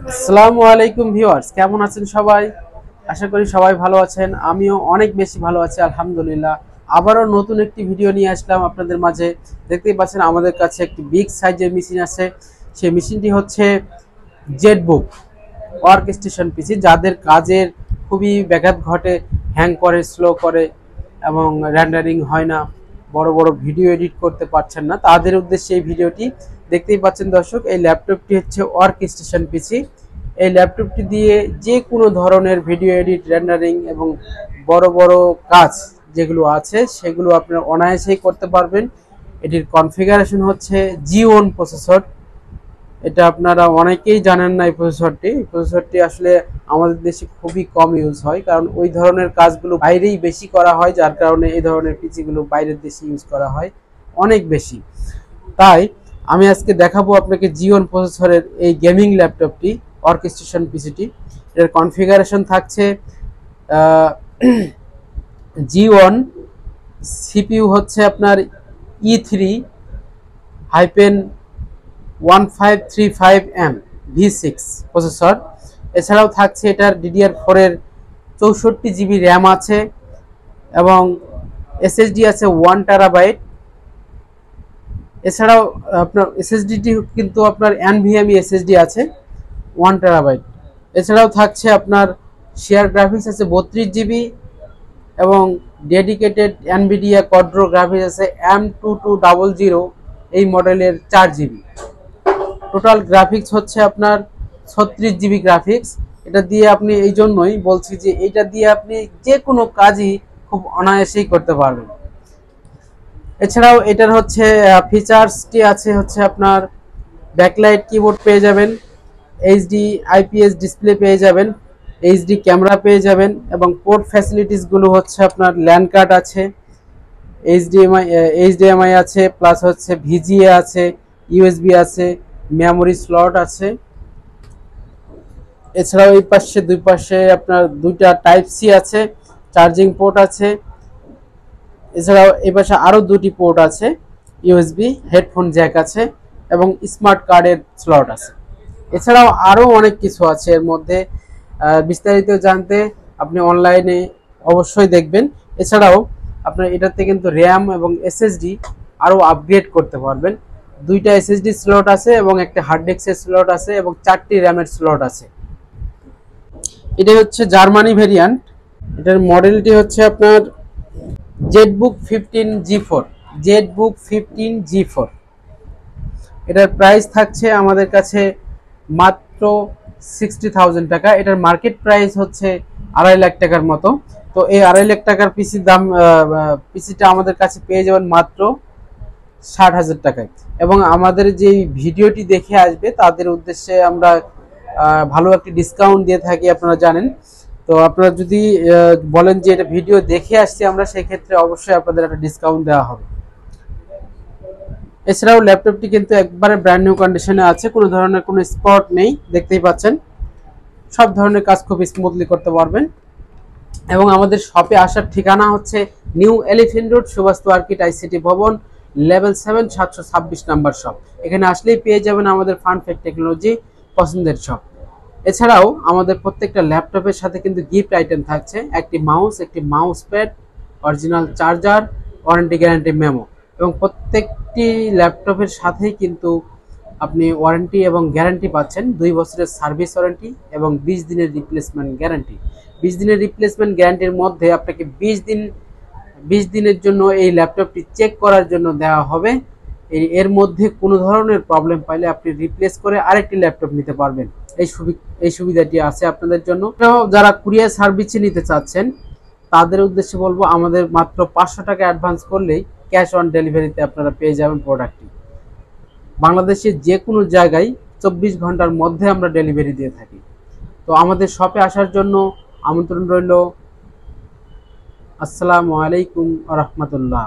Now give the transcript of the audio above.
আসসালামু আলাইকুম ভিউয়ার্স, কেমন আছেন সবাই? আশা করি সবাই ভালো আছেন। আমিও অনেক বেশি ভালো আছি আলহামদুলিল্লাহ। আবারও নতুন একটি ভিডিও নিয়ে আসলাম আপনাদের মাঝে। দেখতেই পাচ্ছেন আমাদের কাছে একটি বিগ সাইজের মেশিন আছে। সেই মেশিনটি হচ্ছে জেটবুক ওয়ার্ক স্টেশন পিসি, যাদের কাজের খুবই ব্যাঘাত ঘটে, হ্যাং করে, স্লো করে এবং রেন্ডারিং হয় না, বড় বড় ভিডিও এডিট করতে পারছেন না, তাদের উদ্দেশ্যে এই ভিডিওটি। দেখতেই পাচ্ছেন দর্শক, এই ল্যাপটপটি হচ্ছে ওয়ার্ক স্টেশন পিসি। এই ল্যাপটপটি দিয়ে যে কোনো ধরনের ভিডিও এডিট, রেন্ডারিং এবং বড় বড় কাজ যেগুলো আছে সেগুলো আপনারা অনায়াসেই করতে পারবেন। এটির কনফিগারেশন হচ্ছে G1 প্রসেসর। এটা আপনারা অনেকেই জানেন না। এই প্রসেসরটি আসলে আমাদের দেশে খুবই কম ইউজ হয়, কারণ ওই ধরনের কাজগুলো বাইরেই বেশি করা হয়, যার কারণে এই ধরনের পিসিগুলো বাইরের দেশে ইউজ করা হয় অনেক বেশি। তাই আমি আজকে দেখাবো আপনাকে G1 প্রসেসরের এই গেমিং ল্যাপটপটি, অর্কেস্ট্রেশন পিসিটি। এর কনফিগারেশন থাকছে G1, সিপিইউ হচ্ছে আপনার E3-1535M V6 প্রসেসর। এছাড়াও থাকছে এটার DDR4 এর 64 GB র্যাম আছে এবং এসএসডি আছে 1 TB। এছাড়াও আপনার এসএসডিটি কিন্তু আপনার NVMe এসএসডি আছে 1 TB। এছাড়াও থাকছে আপনার শেয়ার গ্রাফিক্স আছে 32 GB এবং ডেডিকেটেড এনভিডিয়া কোয়াড্রো গ্রাফিক্স আছে M2200 এই মডেলের 4 GB। টোটাল গ্রাফিক্স হচ্ছে আপনার 36 GB গ্রাফিক্স। এটা দিয়ে আপনি, এই জন্যই বলছি যে এটা দিয়ে আপনি যে কোনো কাজই খুব অনায়াসেই করতে পারবেন। এছাড়াও এটার হচ্ছে ফিচার্সটি আছে হচ্ছে আপনার ব্যাকলাইট কিবোর্ড পেয়ে যাবেন, এইচডি আইপিএস ডিসপ্লে পেয়ে যাবেন, এইচডি ক্যামেরা পেয়ে যাবেন এবং পোর্ট ফ্যাসিলিটিসগুলো হচ্ছে আপনার ল্যান কার্ড আছে, এইচডিএমআই আছে, প্লাস হচ্ছে ভিজিএ আছে, ইউএসবি আছে, মেমোরি স্লট আছে। এছাড়াও এই পাশে দুই পাশে আপনার দুইটা টাইপ সি আছে, চার্জিং পোর্ট আছে। এছাড়াও এই পাশে আরও দুটি পোর্ট আছে, ইউএসবি, হেডফোন জ্যাক আছে এবং স্মার্ট কার্ডের স্লট আছে। এছাড়াও আরও অনেক কিছু আছে এর মধ্যে। বিস্তারিত জানতে আপনি অনলাইনে অবশ্যই দেখবেন। এছাড়াও আপনার এটাতে কিন্তু র্যাম এবং এসএসডি আরও আপগ্রেড করতে পারবেন। দুইটা এসএসডি স্লট আছে এবং একটা হার্ড ডিস্কের স্লট আছে এবং 4টি র্যামের স্লট আছে। এটা হচ্ছে জার্মানি ভেরিয়েন্ট। এটার মডেলটি হচ্ছে আপনার জেটবুক 15G4। জেটবুক 15G4 এটার প্রাইস থাকছে আমাদের কাছে মাত্র 60,000 টাকা। এটার মার্কেট প্রাইস হচ্ছে 2.5 লাখ টাকার মতো। তো এই 2.5 লাখ টাকার পিসির দাম, পিসিটা আমাদের কাছে পেয়ে যাবেন মাত্র 60,000 টাকায়। এবং আমাদের যে ভিডিওটি দেখে আসবে তাদের উদ্দেশ্যে আমরা ভালো একটি ডিসকাউন্ট দিয়ে থাকি, আপনারা জানেন। তো আপনারা যদি বলেন যে এটা ভিডিও দেখে আসছি আমরা, সেই ক্ষেত্রে অবশ্যই আপনাদের একটা ডিসকাউন্ট দেওয়া হবে। এছাড়াও ল্যাপটপটি কিন্তু একবারে ব্র্যান্ড নিউ কন্ডিশনে আছে, কোনো ধরনের কোনো স্পট নেই, দেখতেই পাচ্ছেন। সব ধরনের কাজ খুব স্মুথলি করতে পারবেন। এবং আমাদের শপে আসার ঠিকানা হচ্ছে new elephant road, Subhash আর্কিট ICT ভবন, লেভেল 7, 726 নাম্বার শপ। এখানে আসলেই পেয়ে যাবেন আমাদের ফানফেক টেকনোলজি পছন্দের শপ। এছাড়াও আমাদের প্রত্যেকটা ল্যাপটপের সাথে কিন্তু গিফট আইটেম থাকছে, একটি মাউস, একটি mouse pad, original charger, warranty guarantee memo. এবং প্রত্যেকটি ল্যাপটপের সাথেই কিন্তু আপনি ওয়ারেন্টি এবং গ্যারান্টি পাচ্ছেন, 2 বছরের সার্ভিস ওয়ারেন্টি এবং 20 দিনের রিপ্লেসমেন্ট গ্যারান্টি। 20 দিনের রিপ্লেসমেন্ট গ্যারান্টির মধ্যে আপনাকে 20 দিনের জন্য এই ল্যাপটপটি চেক করার জন্য দেওয়া হবে। এর মধ্যে কোনো ধরনের প্রবলেম পাইলে আপনি রিপ্লেস করে আরেকটি ল্যাপটপ নিতে পারবেন। এই সুবিধাটি আছে আপনাদের জন্য। যারা কুরিয়ার সার্ভিসে নিতে চাচ্ছেন তাদের উদ্দেশ্যে বলবো, আমাদের মাত্র 500 টাকা অ্যাডভান্স করলেই ক্যাশ অন ডেলিভারিতে আপনারা পেয়ে যাবেন প্রোডাক্টটি। বাংলাদেশের যে কোনো জায়গায় 24 ঘন্টার মধ্যে আমরা ডেলিভারি দিয়ে থাকি। তো আমাদের শপে আসার জন্য আমন্ত্রণ রইল। আসসালামু আলাইকুম ওয়া রাহমাতুল্লাহ।